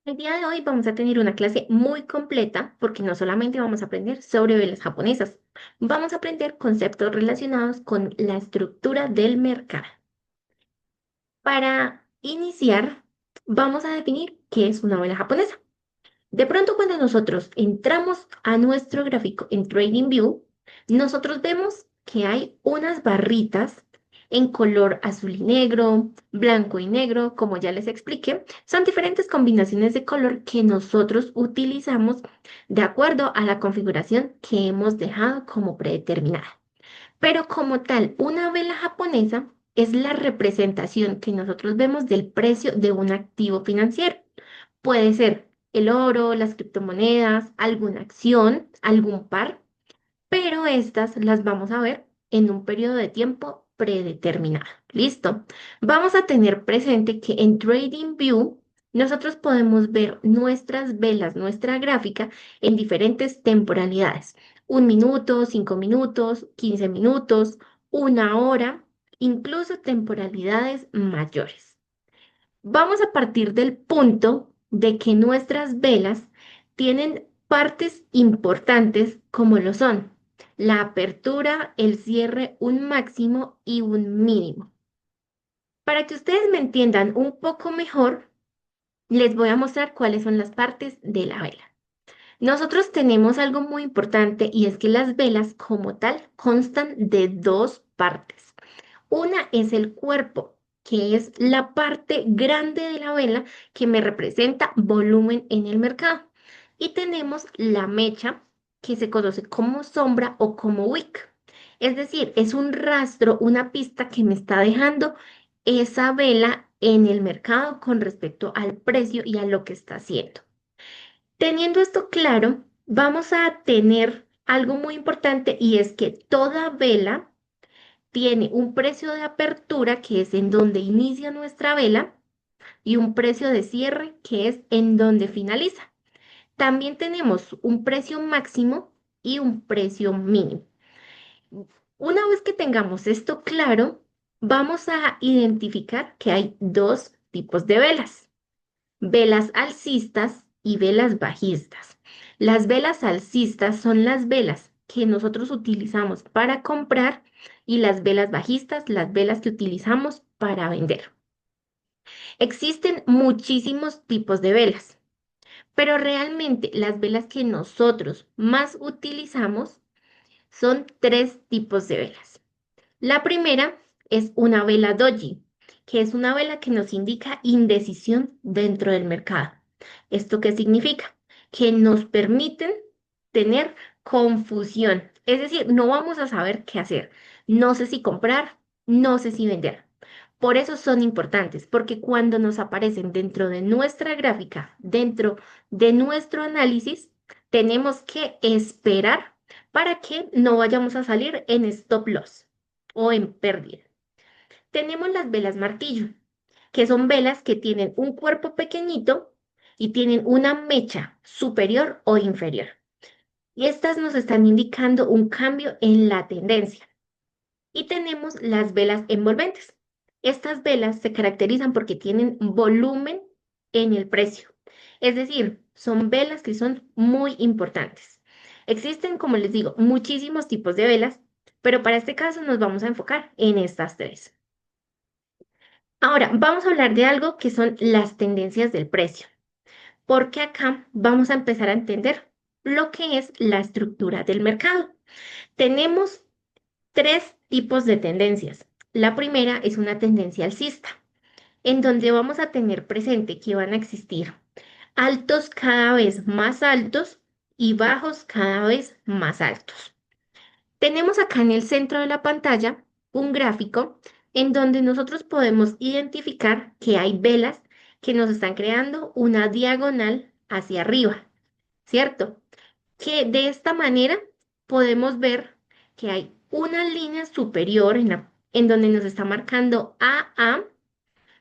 El día de hoy vamos a tener una clase muy completa porque no solamente vamos a aprender sobre velas japonesas, vamos a aprender conceptos relacionados con la estructura del mercado. Para iniciar, vamos a definir qué es una vela japonesa. De pronto, cuando nosotros entramos a nuestro gráfico en TradingView, nosotros vemos que hay unas barritas en color azul y negro, blanco y negro, como ya les expliqué. Son diferentes combinaciones de color que nosotros utilizamos de acuerdo a la configuración que hemos dejado como predeterminada. Pero como tal, una vela japonesa es la representación que nosotros vemos del precio de un activo financiero. Puede ser el oro, las criptomonedas, alguna acción, algún par, pero estas las vamos a ver en un periodo de tiempo predeterminado. ¿Listo? Vamos a tener presente que en TradingView nosotros podemos ver nuestras velas, nuestra gráfica en diferentes temporalidades. 1 minuto, 5 minutos, 15 minutos, 1 hora, incluso temporalidades mayores. Vamos a partir del punto de que nuestras velas tienen partes importantes como lo son la apertura, el cierre, un máximo y un mínimo. Para que ustedes me entiendan un poco mejor, les voy a mostrar cuáles son las partes de la vela. Nosotros tenemos algo muy importante y es que las velas como tal constan de dos partes. Una es el cuerpo, que es la parte grande de la vela que me representa volumen en el mercado. Y tenemos la mecha, que se conoce como sombra o como wick. Es decir, es un rastro, una pista que me está dejando esa vela en el mercado con respecto al precio y a lo que está haciendo. Teniendo esto claro, vamos a tener algo muy importante y es que toda vela tiene un precio de apertura, que es en donde inicia nuestra vela, y un precio de cierre, que es en donde finaliza. También tenemos un precio máximo y un precio mínimo. Una vez que tengamos esto claro, vamos a identificar que hay dos tipos de velas: velas alcistas y velas bajistas. Las velas alcistas son las velas que nosotros utilizamos para comprar y las velas bajistas, las velas que utilizamos para vender. Existen muchísimos tipos de velas, pero realmente las velas que nosotros más utilizamos son tres tipos de velas. La primera es una vela doji, que es una vela que nos indica indecisión dentro del mercado. ¿Esto qué significa? Que nos permiten tener confusión, es decir, no vamos a saber qué hacer. No sé si comprar, no sé si vender. Por eso son importantes, porque cuando nos aparecen dentro de nuestra gráfica, dentro de nuestro análisis, tenemos que esperar para que no vayamos a salir en stop loss o en pérdida. Tenemos las velas martillo, que son velas que tienen un cuerpo pequeñito y tienen una mecha superior o inferior. Y estas nos están indicando un cambio en la tendencia. Y tenemos las velas envolventes. Estas velas se caracterizan porque tienen volumen en el precio. Es decir, son velas que son muy importantes. Existen, como les digo, muchísimos tipos de velas, pero para este caso nos vamos a enfocar en estas tres. Ahora, vamos a hablar de algo que son las tendencias del precio, porque acá vamos a empezar a entender lo que es la estructura del mercado. Tenemos tres tipos de tendencias. La primera es una tendencia alcista, en donde vamos a tener presente que van a existir altos cada vez más altos y bajos cada vez más altos. Tenemos acá en el centro de la pantalla un gráfico en donde nosotros podemos identificar que hay velas que nos están creando una diagonal hacia arriba, ¿cierto? Que de esta manera podemos ver que hay una línea superior en donde nos está marcando AA,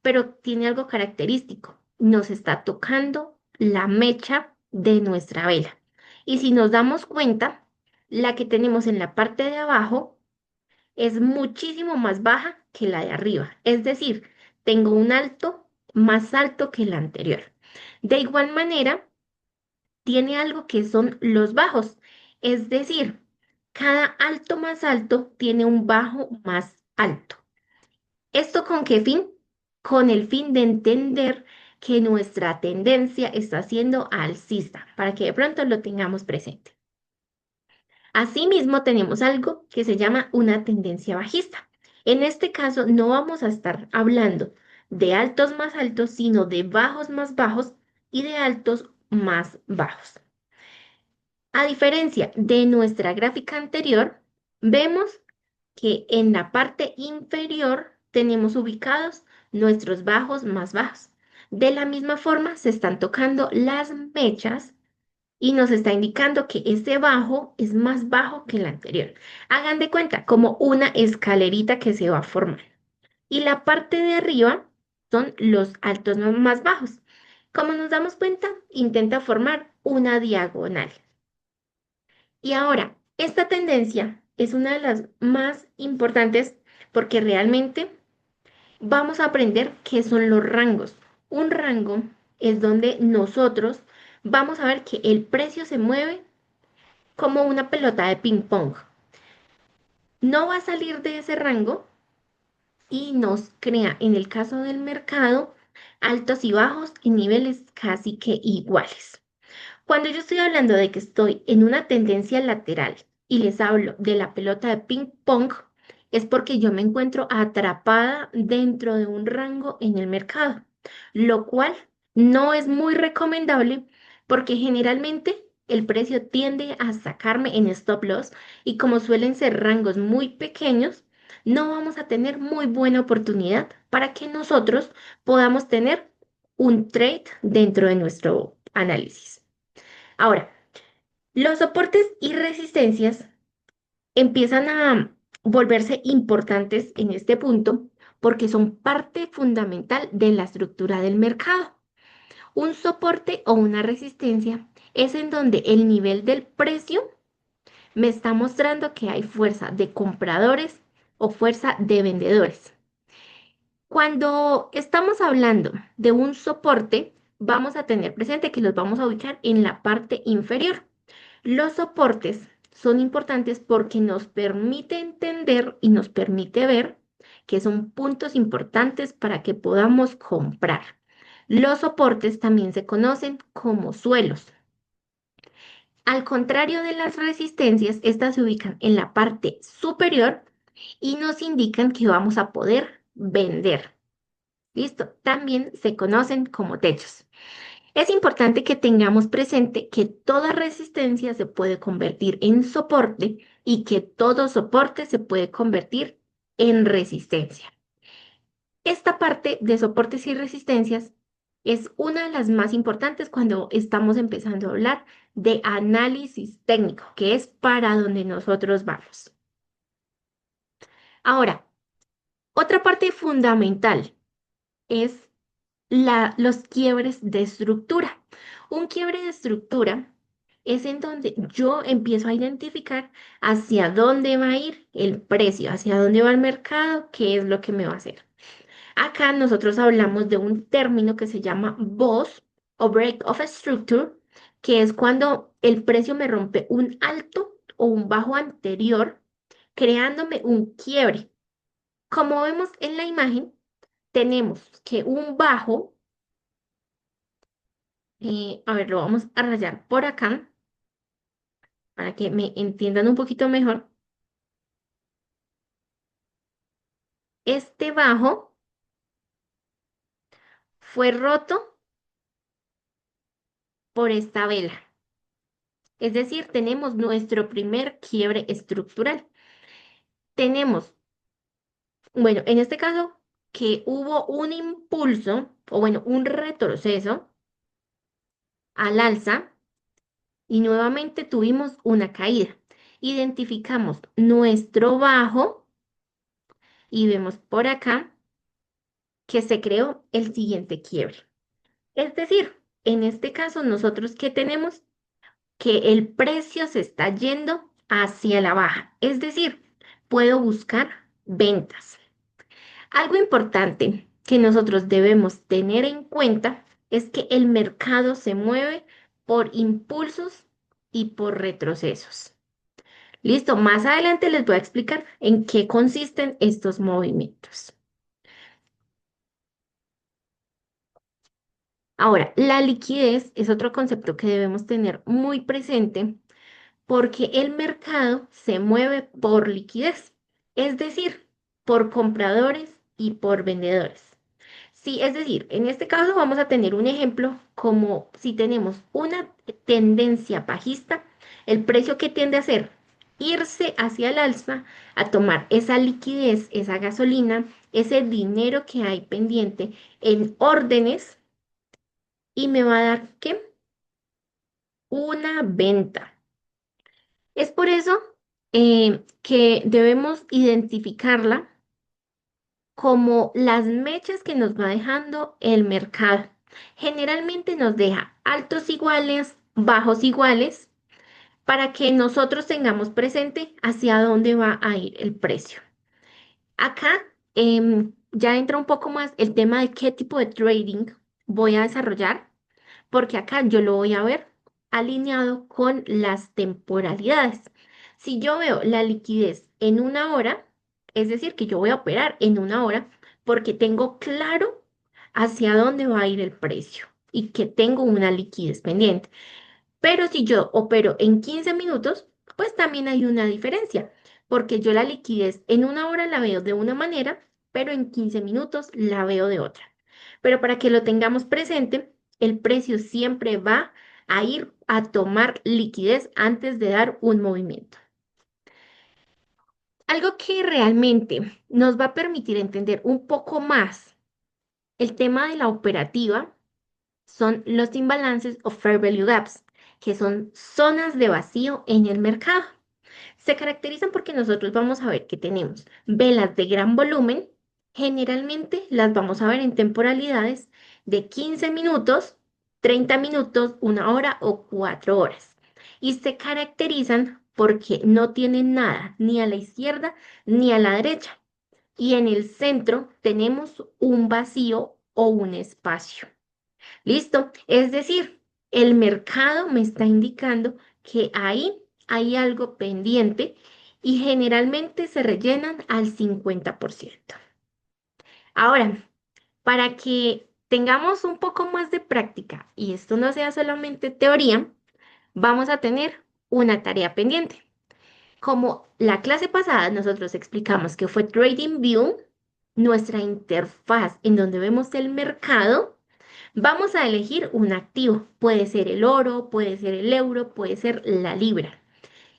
pero tiene algo característico. Nos está tocando la mecha de nuestra vela. Y si nos damos cuenta, la que tenemos en la parte de abajo es muchísimo más baja que la de arriba. Es decir, tengo un alto más alto que el anterior. De igual manera, tiene algo que son los bajos, es decir, cada alto más alto tiene un bajo más alto. ¿Esto con qué fin? Con el fin de entender que nuestra tendencia está siendo alcista, para que de pronto lo tengamos presente. Asimismo, tenemos algo que se llama una tendencia bajista. En este caso, no vamos a estar hablando de altos más altos, sino de bajos más bajos y de altos más bajos. A diferencia de nuestra gráfica anterior, vemos que en la parte inferior tenemos ubicados nuestros bajos más bajos. De la misma forma, se están tocando las mechas y nos está indicando que este bajo es más bajo que el anterior. Hagan de cuenta como una escalerita que se va a formar. Y la parte de arriba son los altos más bajos. Como nos damos cuenta, intenta formar una diagonal. Y ahora, esta tendencia es una de las más importantes porque realmente vamos a aprender qué son los rangos. Un rango es donde nosotros vamos a ver que el precio se mueve como una pelota de ping pong. No va a salir de ese rango y nos crea, en el caso del mercado, altos y bajos en niveles casi que iguales. Cuando yo estoy hablando de que estoy en una tendencia lateral y les hablo de la pelota de ping pong, es porque yo me encuentro atrapada dentro de un rango en el mercado, lo cual no es muy recomendable porque generalmente el precio tiende a sacarme en stop loss y como suelen ser rangos muy pequeños, no vamos a tener muy buena oportunidad para que nosotros podamos tener un trade dentro de nuestro análisis. Ahora, los soportes y resistencias empiezan a volverse importantes en este punto porque son parte fundamental de la estructura del mercado. Un soporte o una resistencia es en donde el nivel del precio me está mostrando que hay fuerza de compradores o fuerza de vendedores. Cuando estamos hablando de un soporte, vamos a tener presente que los vamos a ubicar en la parte inferior. Los soportes son importantes porque nos permite entender y nos permite ver que son puntos importantes para que podamos comprar. Los soportes también se conocen como suelos. Al contrario de las resistencias, estas se ubican en la parte superior y nos indican que vamos a poder vender. ¿Listo? También se conocen como techos. Es importante que tengamos presente que toda resistencia se puede convertir en soporte y que todo soporte se puede convertir en resistencia. Esta parte de soportes y resistencias es una de las más importantes cuando estamos empezando a hablar de análisis técnico, que es para donde nosotros vamos. Ahora, otra parte fundamental es los quiebres de estructura. Un quiebre de estructura es en donde yo empiezo a identificar hacia dónde va a ir el precio, hacia dónde va el mercado, qué es lo que me va a hacer. Acá nosotros hablamos de un término que se llama BOS o Break of Structure, que es cuando el precio me rompe un alto o un bajo anterior, creándome un quiebre. Como vemos en la imagen, tenemos que un bajo, a ver, lo vamos a rayar por acá para que me entiendan un poquito mejor. Este bajo fue roto por esta vela. Es decir, tenemos nuestro primer quiebre estructural. Tenemos, bueno, en este caso, que hubo un impulso, o bueno, un retroceso al alza y nuevamente tuvimos una caída. Identificamos nuestro bajo y vemos por acá que se creó el siguiente quiebre. Es decir, en este caso, nosotros ¿qué tenemos? Que el precio se está yendo hacia la baja. Es decir, puedo buscar ventas. Algo importante que nosotros debemos tener en cuenta es que el mercado se mueve por impulsos y por retrocesos. Listo, más adelante les voy a explicar en qué consisten estos movimientos. Ahora, la liquidez es otro concepto que debemos tener muy presente porque el mercado se mueve por liquidez, es decir, por compradores y por vendedores. Sí, es decir, en este caso vamos a tener un ejemplo como si tenemos una tendencia bajista, el precio que tiende a hacer irse hacia el alza, a tomar esa liquidez, esa gasolina, ese dinero que hay pendiente en órdenes y me va a dar, ¿qué? Una venta. Es por eso que debemos identificarla como las mechas que nos va dejando el mercado. Generalmente nos deja altos iguales, bajos iguales, para que nosotros tengamos presente hacia dónde va a ir el precio. Acá ya entra un poco más el tema de qué tipo de trading voy a desarrollar, porque acá yo lo voy a ver alineado con las temporalidades. Si yo veo la liquidez en una hora, es decir, que yo voy a operar en una hora porque tengo claro hacia dónde va a ir el precio y que tengo una liquidez pendiente. Pero si yo opero en 15 minutos, pues también hay una diferencia, porque yo la liquidez en una hora la veo de una manera, pero en 15 minutos la veo de otra. Pero para que lo tengamos presente, el precio siempre va a ir a tomar liquidez antes de dar un movimiento. Algo que realmente nos va a permitir entender un poco más el tema de la operativa son los imbalances o fair value gaps, que son zonas de vacío en el mercado. Se caracterizan porque nosotros vamos a ver que tenemos velas de gran volumen, generalmente las vamos a ver en temporalidades de 15 minutos, 30 minutos, una hora o 4 horas. Y se caracterizan porque no tienen nada ni a la izquierda ni a la derecha. Y en el centro tenemos un vacío o un espacio. ¿Listo? Es decir, el mercado me está indicando que ahí hay algo pendiente y generalmente se rellenan al 50%. Ahora, para que tengamos un poco más de práctica y esto no sea solamente teoría, vamos a tener una tarea pendiente. Como la clase pasada nosotros explicamos que fue TradingView, nuestra interfaz en donde vemos el mercado. Vamos a elegir un activo. Puede ser el oro, puede ser el euro, puede ser la libra.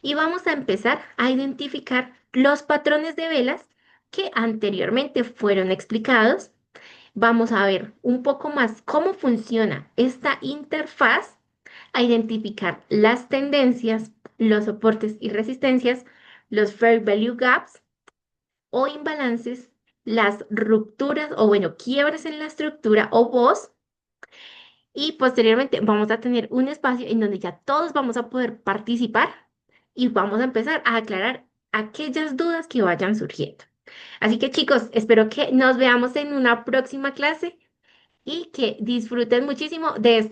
Y vamos a empezar a identificar los patrones de velas que anteriormente fueron explicados. Vamos a ver un poco más cómo funciona esta interfaz, a identificar las tendencias, los soportes y resistencias, los fair value gaps o imbalances, las rupturas o bueno, quiebres en la estructura o voz y posteriormente vamos a tener un espacio en donde ya todos vamos a poder participar y vamos a empezar a aclarar aquellas dudas que vayan surgiendo. Así que chicos, espero que nos veamos en una próxima clase y que disfruten muchísimo de este